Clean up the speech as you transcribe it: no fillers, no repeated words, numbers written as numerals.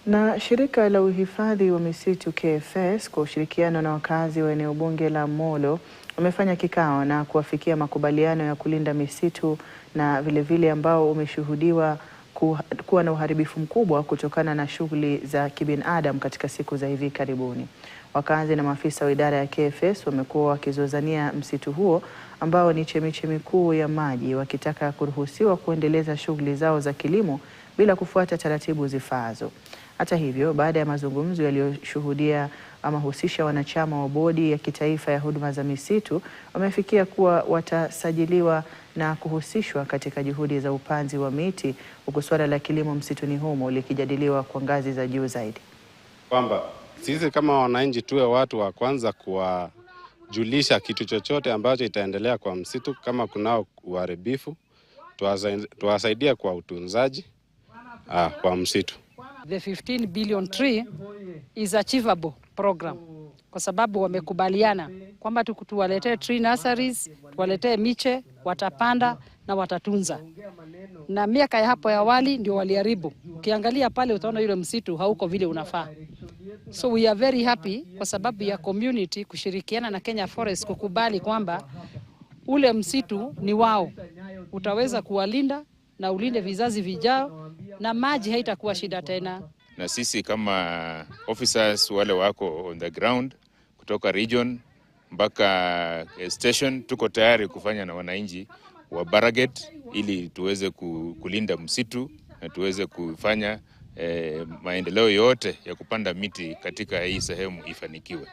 Na shirika la uhifadhi wa misitu KFS kwa ushirikiano na wakazi wa eneo bunge la Molo wamefanya kikao na kuafikia makubaliano ya kulinda misitu na vilevile ambao umeshuhudiwa kuwa na uharibifu mkubwa kutokana na shughuli za kibinadamu katika siku za hivi karibuni. Wakazi na maafisa wa idara ya KFS wamekuwa wakizozania msitu huo ambao ni chemichemi kuu ya maji, wakitaka kuruhusiwa kuendeleza shughuli zao za kilimo bila kufuata taratibu zifaazo. Hata hivyo, baada ya mazungumzo yaliyoshuhudia ama husisha wanachama wa bodi ya kitaifa ya huduma za misitu, wamefikia kuwa watasajiliwa na kuhusishwa katika juhudi za upanzi wa miti, huku suala la kilimo msituni humo likijadiliwa kwa ngazi za juu zaidi. Kwamba sisi kama wananchi tuwe watu wa kwanza kuwajulisha kitu chochote ambacho itaendelea kwa msitu, kama kunao uharibifu, tuwasaidia kwa utunzaji kwa msitu. The 15 billion tree is achievable program kwa sababu wamekubaliana kwamba tuwaletee tree nurseries, tuwaletee miche, watapanda na watatunza. Na miaka ya hapo ya awali ndio waliharibu. Ukiangalia pale utaona yule msitu hauko vile unafaa. So we are very happy kwa sababu ya community kushirikiana na Kenya Forest kukubali kwamba ule msitu ni wao. Utaweza kuwalinda na ulinde vizazi vijao na maji haitakuwa shida tena. Na sisi kama officers wale wako on the ground kutoka region mpaka station tuko tayari kufanya na wananchi wa Baraget ili tuweze kulinda msitu na tuweze kufanya maendeleo yote ya kupanda miti katika hii sehemu ifanikiwe.